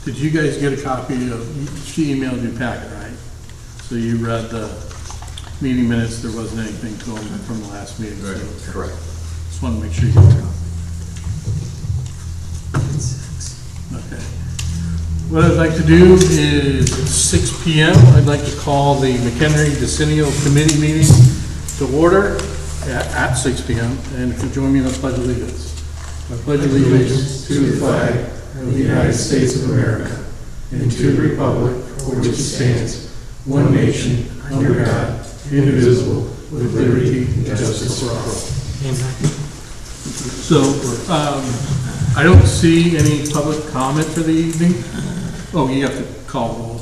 Did you guys get a copy of, she emailed you a packet, right? So you read the meeting minutes, there wasn't anything to them from the last meeting. Right. So Correct. just want to make sure you get a copy. Okay. What I'd like to do is 6 p.m. I'd like to call the McHenry Decennial Committee meeting to order at 6 p.m. And if you join me in the Pledge of Allegiance. I pledge allegiance to the flag of the United States of America and to the republic for which it stands, one nation, under God, indivisible, with liberty and justice for all. Amen. So, I don't see any public comment for the evening. Oh, you have to call roll.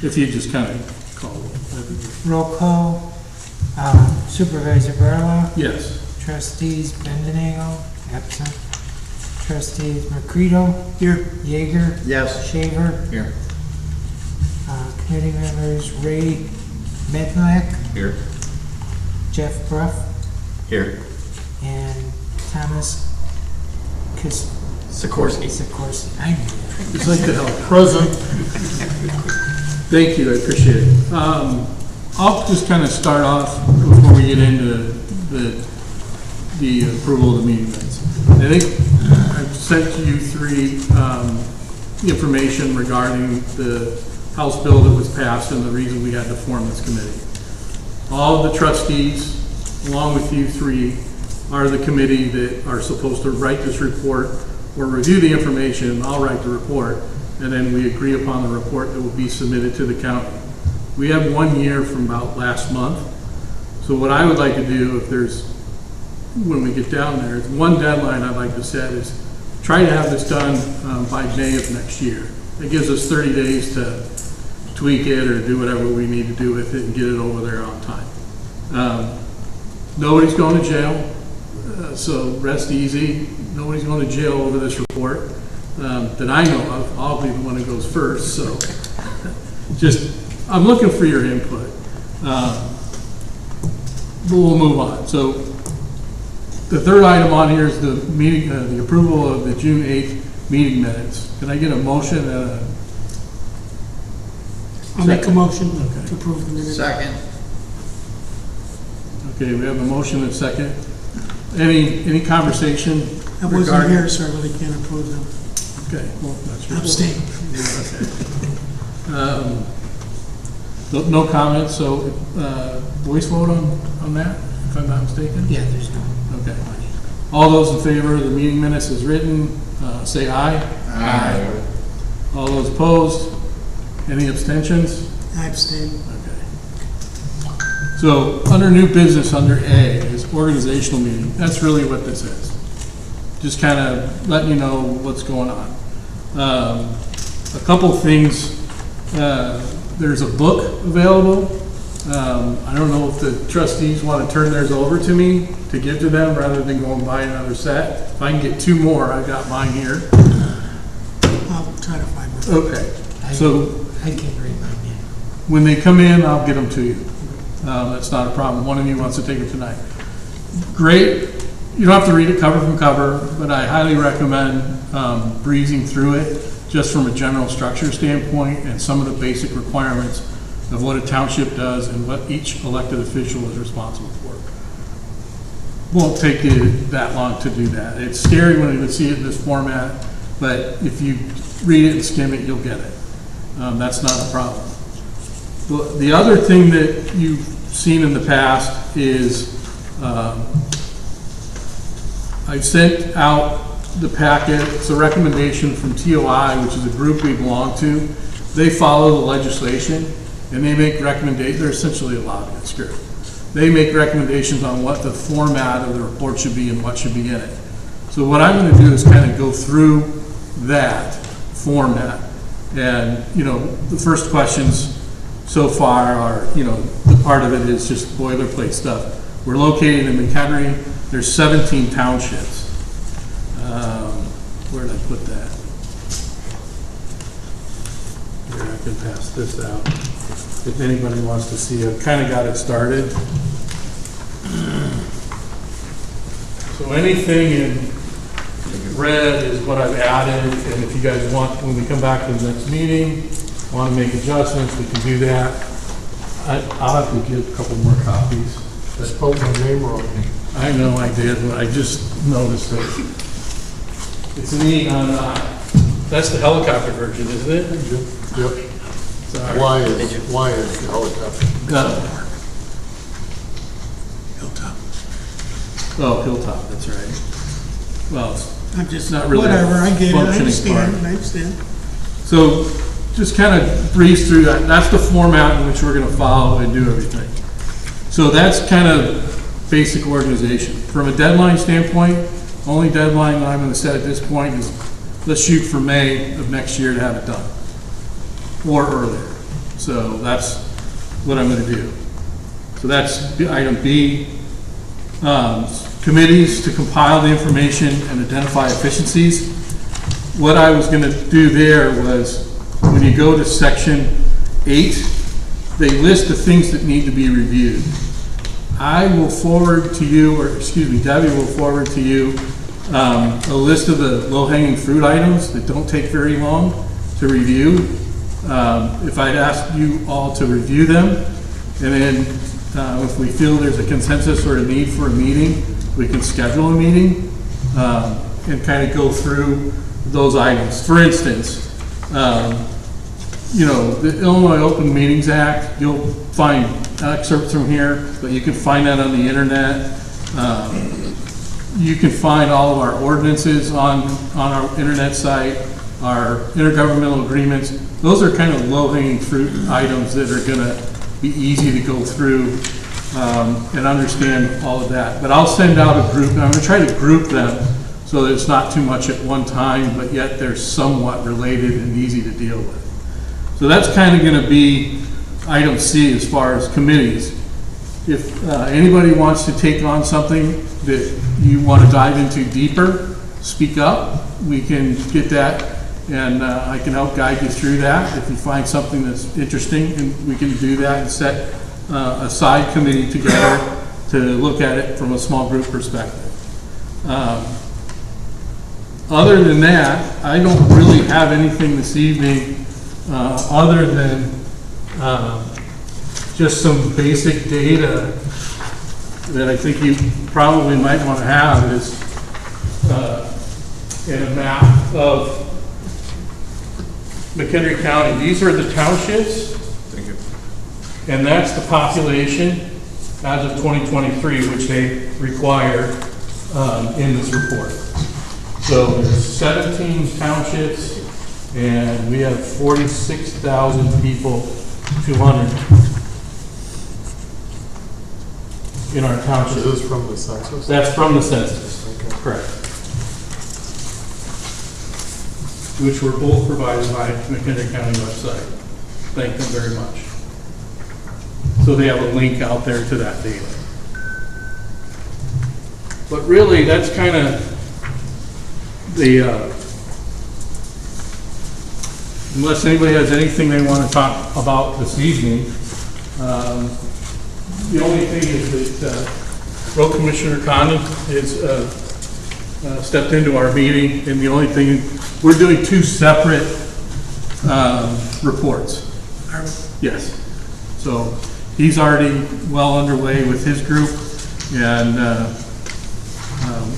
If you just kind of call roll. Roll call, Supervisor Barlow, Yes. Trustees Bendenago, absent. Trustees Mercado. Here. Yeager. Yes. Shaver. Here. Committee members Ray Medlack, Here. Jeff Bruff, Here. and Thomas Sikorsky. Sikorsky. I knew that. It's like the help. Present. Thank you, I appreciate it. I'll just kind of start off before we get into the approval of the meeting minutes. I think I've sent you 3 information regarding the House bill that was passed and the reason we had to form this committee. All of the trustees, along with you 3, are the committee that are supposed to write this report or review the information. I'll write the report, and then we agree upon the report that will be submitted to the county. We have 1 year from about last month. So what I would like to do, if there's, when we get down there, is one deadline I'd like to set is try to have this done by May of next year. It gives us 30 days to tweak it or do whatever we need to do with it and get it over there on time. Nobody's going to jail, so rest easy. Nobody's going to jail over this report that I know of. I'll be the one who goes first, so just, I'm looking for your input. But we'll move on. So the third item on here is the meeting, the approval of the June 8th meeting minutes. Can I get a motion and a I'll make a motion Okay. to approve the minutes. Second. Okay, we have a motion and a second. Any conversation? I wasn't regarding- here, so I really can't approve them. Okay, well, that's your. Abstain. Okay. No comments, so voice vote on that, if I'm not mistaken? Yeah, there's no. Okay. All those in favor of the meeting minutes as written, say aye. Aye. All those opposed? Any abstentions? I abstain. Okay. So, under new business, under A, is organizational meeting. That's really what this is. Just kind of letting you know what's going on. A couple things. There's a book available. I don't know if the trustees want to turn theirs over to me to give to them rather than go and buy another set. If I can get 2 more, I've got mine here. I'll try to find them. Okay. So I can't read mine yet. when they come in, I'll get them to you. That's not a problem. One of you wants to take it tonight. Great. You don't have to read it cover from cover, but I highly recommend breezing through it just from a general structure standpoint and some of the basic requirements of what a township does and what each elected official is responsible for. Won't take you that long to do that. It's scary when you see it in this format, but if you read it and skim it, you'll get it. That's not a problem. The other thing that you've seen in the past is I've sent out the packet. It's a recommendation from TOI, which is a group we belong to. They follow the legislation and they make recommendations. They're essentially a lobbyist group. They make recommendations on what the format of the report should be and what should be in it. So what I'm going to do is kind of go through that format. And, you know, the first questions so far are, you know, the part of it is just boilerplate stuff. We're located in Mchenry. There's 17 townships. Where did I put that? Here, I can pass this out. If anybody wants to see it, kind of got it started. So anything in red is what I've added, and if you guys want, when we come back to the next meeting, want to make adjustments, we can do that. I'll have to get a couple more copies. I spelled my name wrong. I know I did, but I just noticed it. It's neat on, that's the helicopter version, isn't it? Yep. Sorry. Why is the helicopter? Hilltop. Oh, Hilltop, that's right. Well, I'm just, Not really whatever, I get it, I functioning understand, part. I understand. so just kind of breeze through that. That's the format in which we're going to follow and do everything. So that's kind of basic organization. From a deadline standpoint, only deadline that I'm going to set at this point is let's shoot for May of next year to have it done, or earlier. So that's what I'm going to do. So that's item B. Committees to compile the information and identify efficiencies. What I was going to do there was, when you go to section 8, they list the things that need to be reviewed. I will forward to you, or excuse me, Debbie will forward to you a list of the low-hanging fruit items that don't take very long to review. If I'd ask you all to review them, and then if we feel there's a consensus or a need for a meeting, we can schedule a meeting and kind of go through those items. For instance, you know, the Illinois Open Meetings Act, you'll find excerpts from here, but you can find that on the internet. You can find all of our ordinances on our internet site, our intergovernmental agreements. Those are kind of low-hanging fruit items that are going to be easy to go through and understand all of that. But I'll send out a group, and I'm going to try to group them so that it's not too much at one time, but yet they're somewhat related and easy to deal with. So that's kind of going to be item C as far as committees. If anybody wants to take on something that you want to dive into deeper, speak up. We can get that, and I can help guide you through that. If you find something that's interesting, and we can do that and set a side committee together to look at it from a small group perspective. Other than that, I don't really have anything this evening other than just some basic data that I think you probably might want to have is in a map of McHenry County. These are the townships. Thank you. And that's the population as of 2023, which they require in this report. So there's 17 townships, and we have 46,000 people, 200 in our township. Is this from the census? That's from the census, Okay. correct. Which were both provided by McHenry County website. Thank them very much. So they have a link out there to that data. But really, that's kind of the, unless anybody has anything they want to talk about this evening, the only thing is that Road Commissioner Condon has stepped into our meeting, and the only thing, we're doing two separate reports. Yes. So he's already well underway with his group, and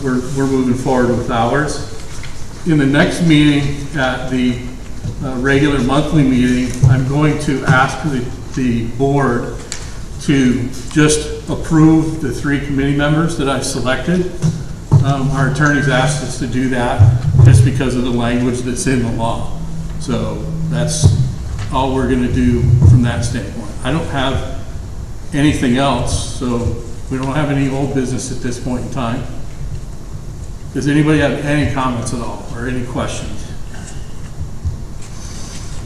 we're moving forward with ours. In the next meeting, at the regular monthly meeting, I'm going to ask the board to just approve the 3 committee members that I've selected. Our attorneys asked us to do that just because of the language that's in the law. So that's all we're going to do from that standpoint. I don't have anything else, so we don't have any old business at this point in time. Does anybody have any comments at all or any questions?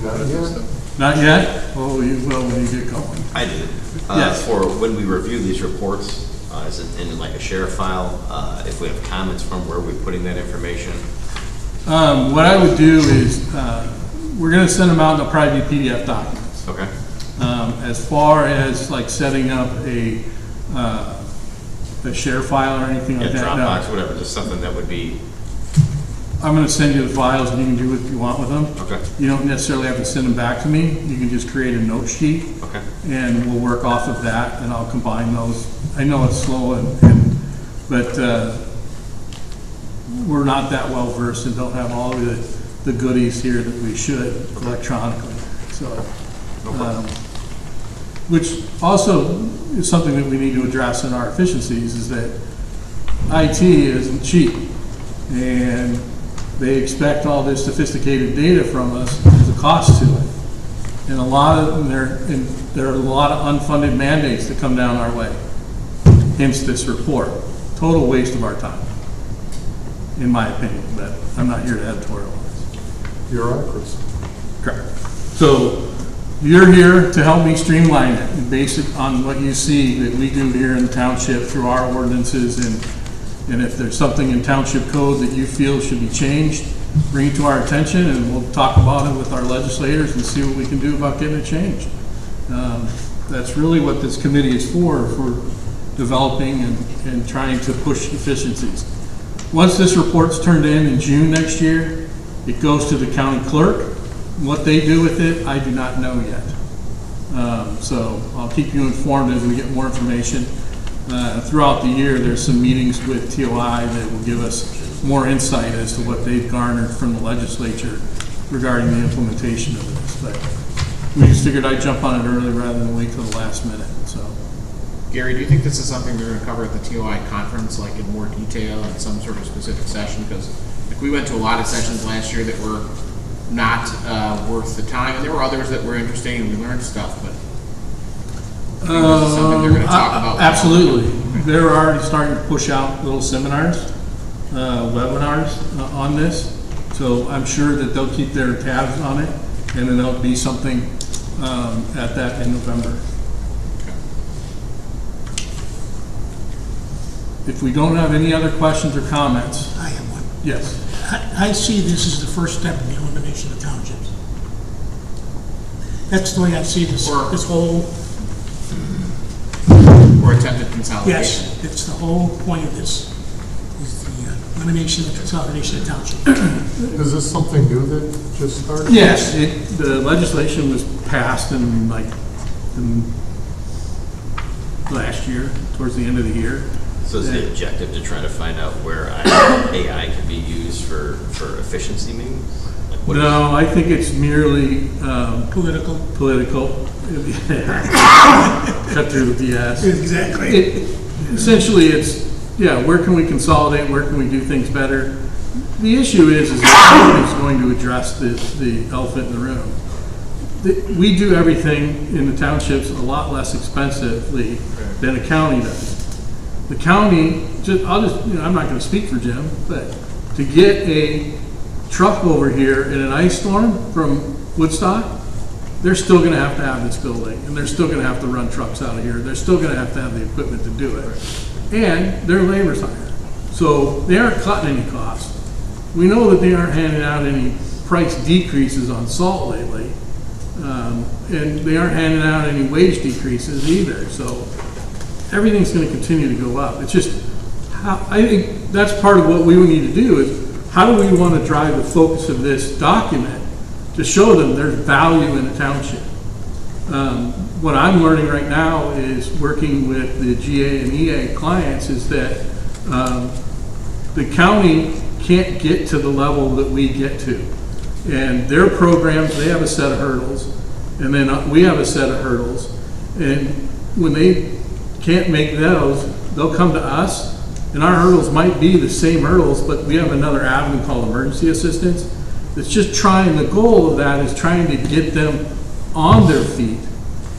Not yet. Not yet? Oh, you will when you get going. I did. Yes. For when we review these reports, is it in like a share file? If we have comments from where we're putting that information? What I would do is, we're going to send them out, and they'll probably be PDF documents. Okay. As far as like setting up a share file or anything Yeah, like that, Dropbox, no. whatever, just something that would be I'm gonna send you the files and you can do what you want with them. Okay, You don't necessarily have to send them back to me. You can just create a note sheet okay. and we'll work off of that and I'll combine those. I know it's slow but we're not that well versed and don't have all of the goodies here that we should electronically. So, which also is something that we need to address in our efficiencies is that IT isn't cheap and they expect all this sophisticated data from us. There's a cost to it. And there are a lot of unfunded mandates that come down our way. Hence this report. Total waste of our time, in my opinion, but I'm not here to editorialize. Bureaucracy. Correct. So you're here to help me streamline it and base it on what you see that we do here in the township through our ordinances, and if there's something in township code that you feel should be changed, bring it to our attention and we'll talk about it with our legislators and see what we can do about getting it changed. That's really what this committee is for developing and trying to push efficiencies. Once this report's turned in June next year, it goes to the county clerk. What they do with it, I do not know yet. So I'll keep you informed as we get more information. Throughout the year, there's some meetings with TOI that will give us more insight as to what they've garnered from the legislature regarding the implementation of this. But we just figured I'd jump on it early rather than wait till the last minute. So. Gary, do you think this is something they're going to cover at the TOI conference, like in more detail in some sort of specific session? Because like, we went to a lot of sessions last year that were not worth the time, and there were others that were interesting and we learned stuff, but I think this is something they're going to talk about. Absolutely. They're already starting to push out little seminars, webinars on this. So I'm sure that they'll keep their tabs on it, and then there'll be something at that in November. If we don't have any other questions or comments, I have one. yes. I see this as the first step in the elimination of townships. That's the way I see this, this whole, Or attempted consolidation. yes, it's the whole point of this, is the elimination and consolidation of townships. Is this something new that just started? Yes, the legislation was passed in last year, towards the end of the year. So is the objective to try to find out where AI can be used for efficiency means? Like what No, I think it's merely Political. Cut through the BS. Exactly. Essentially, it's, yeah, where can we consolidate, where can we do things better? The issue is that nobody's going to address the elephant in the room. We do everything in the townships a lot less expensively than a county does. The county, I'm not going to speak for Jim, but to get a truck over here in an ice storm from Woodstock, they're still going to have this building, and they're still going to have to run trucks out of here. They're still going to have the equipment to do it. And their labor's higher. So they aren't cutting any costs. We know that they aren't handing out any price decreases on salt lately, and they aren't handing out any wage decreases either. So everything's going to continue to go up. It's just, I think that's part of what we would need to do is how do we want to drive the focus of this document to show them there's value in a township. What I'm learning right now is working with the GA and EA clients is that the county can't get to the level that we get to. And their programs, they have a set of hurdles, and then we have a set of hurdles. And when they can't make those, they'll come to us, and our hurdles might be the same hurdles, but we have another avenue called emergency assistance. It's just trying, the goal of that is trying to get them on their feet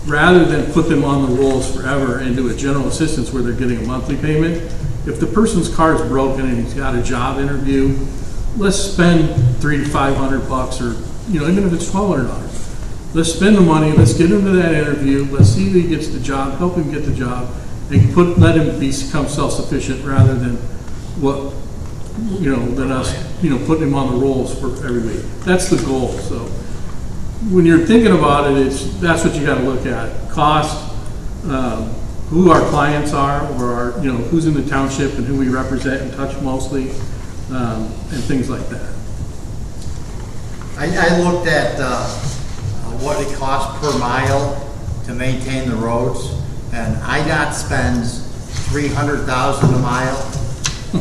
rather than put them on the rolls forever into a general assistance where they're getting a monthly payment. If the person's car is broken and he's got a job interview, let's spend $300 to $500 or, even if it's $1,200. Let's spend the money, let's get him to that interview, let's see if he gets the job, help him get the job, and let him become self-sufficient rather than than us, putting him on the rolls for every week. That's the goal. So when you're thinking about it, that's what you got to look at. Cost, who our clients are, or who's in the township and who we represent and touch mostly. and things like that. I looked at what it costs per mile to maintain the roads, and IDOT spends $300,000 a mile,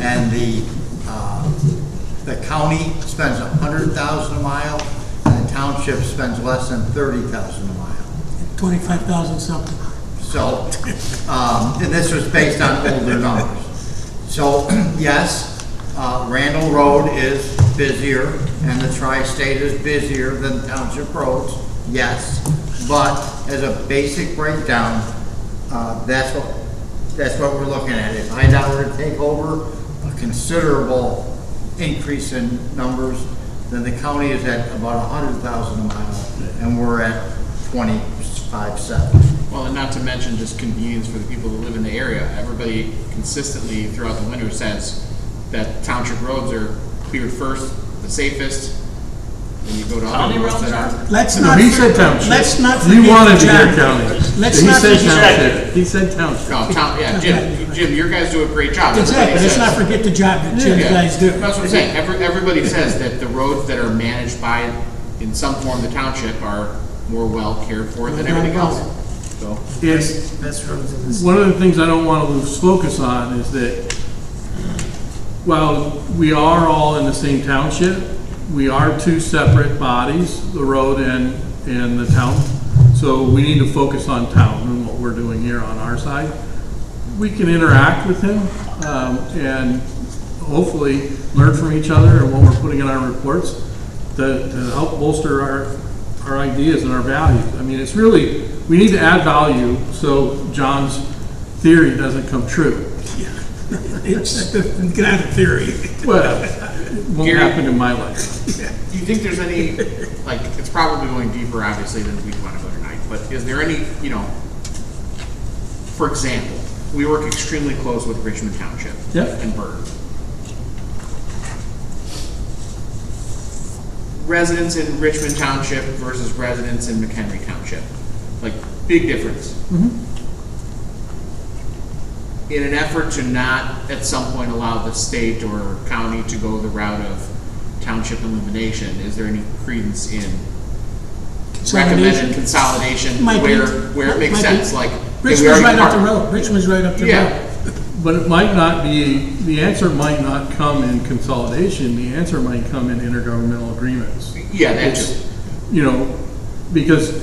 and the county spends $100,000 a mile, and the township spends less than $30,000 a mile. 25,000 something. So, and this was based on older numbers. So, yes, Randall Road is busier, and the tri-state is busier than township roads, yes. But as a basic breakdown, that's what we're looking at. If IDOT were to take over, a considerable increase in numbers, then the county is at about 100,000 a mile, and we're at 25.7. Well, and not to mention just convenience for the people who live in the area. Everybody consistently throughout the winter says that township roads are cleared first, the safest. When you go to other roads that aren't. Let's No, not. he said township. Let's not. You forget wanted to the hear job. county. Let's He not said forget- township. He said township. No, yeah, Jim, you guys do a great job. Exactly, Everybody let's says- not forget the job that you Yeah, guys do. That's what I'm saying. Everybody says that the roads that are managed by, in some form, the township are more well cared for than everything else. So, It's, Best roads in the state. one of the things I don't want to lose focus on is that while we are all in the same township, we are two separate bodies, the road and the town. So we need to focus on town and what we're doing here on our side. We can interact with him and hopefully learn from each other and what we're putting in our reports to help bolster our ideas and our values. I mean, it's really, we need to add value so John's theory doesn't come true. It's not a theory. Well, it won't Gary- happen in my life. do you think there's any, like, it's probably going deeper, obviously, than we want to go tonight, but is there any, for example, we work extremely close with Richmond Township Yep. and Burton. Residents in Richmond Township versus residents in Mchenry Township, like, big difference. In an effort to not, at some point, allow the state or county to go the route of township elimination, is there any credence in recommended consolidation Might be. where it makes Might sense? be. Like, hey, we Richmond's already right up the part- road. Richmond's right up the road. Yeah, But it might not be, the answer might not come in consolidation, the answer might come in intergovernmental agreements. yeah, that's It's, because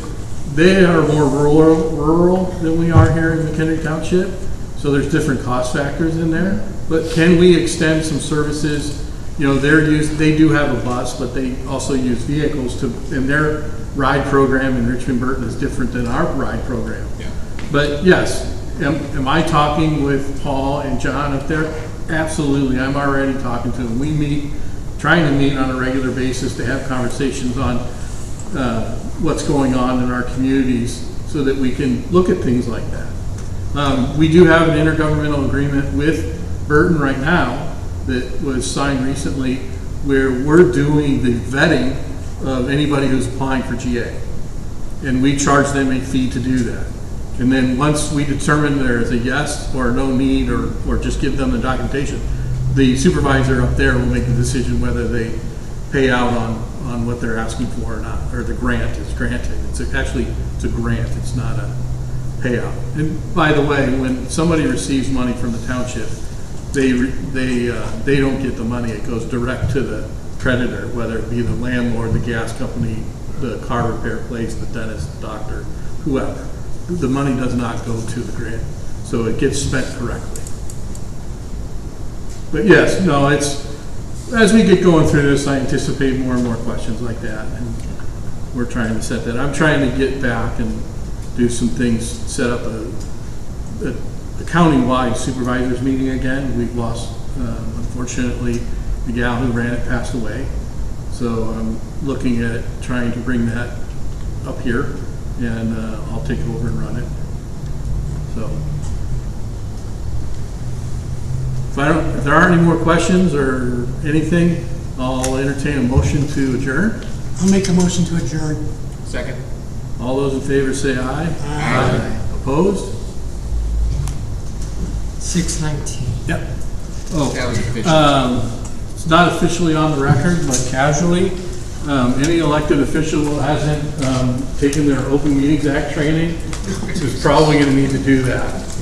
they are more rural than we are here in McHenry Township, so there's different cost factors in there. But can we extend some services? They do have a bus, but they also use vehicles and their ride program in Richmond Burton is different than our ride program. Yeah. But yes, am I talking with Paul and John up there? Absolutely, I'm already talking to them. Trying to meet on a regular basis to have conversations on what's going on in our communities so that we can look at things like that. We do have an intergovernmental agreement with Burton right now that was signed recently where we're doing the vetting of anybody who's applying for GA. And we charge them a fee to do that. And then once we determine there is a yes or no need or just give them the documentation, the supervisor up there will make the decision whether they pay out on what they're asking for or not, or the grant is granted. It's a grant, it's not a payout. And by the way, when somebody receives money from the township, they don't get the money. It goes direct to the creditor, whether it be the landlord, the gas company, the car repair place, the dentist, the doctor, whoever. The money does not go to the grant, so it gets spent correctly. But yes, no, as we get going through this, I anticipate more and more questions like that, and we're trying to set that. I'm trying to get back and do some things, set up a county-wide supervisors meeting again. We've lost, unfortunately, the gal who ran it passed away. So I'm looking at trying to bring that up here, and I'll take over and run it. So if there aren't any more questions or anything, I'll entertain a motion to adjourn. I'll make a motion to adjourn. second. All those in favor say aye. Aye. Opposed? 619. Yep. Oh, That was efficient. it's not officially on the record, but casually, any elected official who hasn't taken their Open Meetings Act training is probably going to need to do that.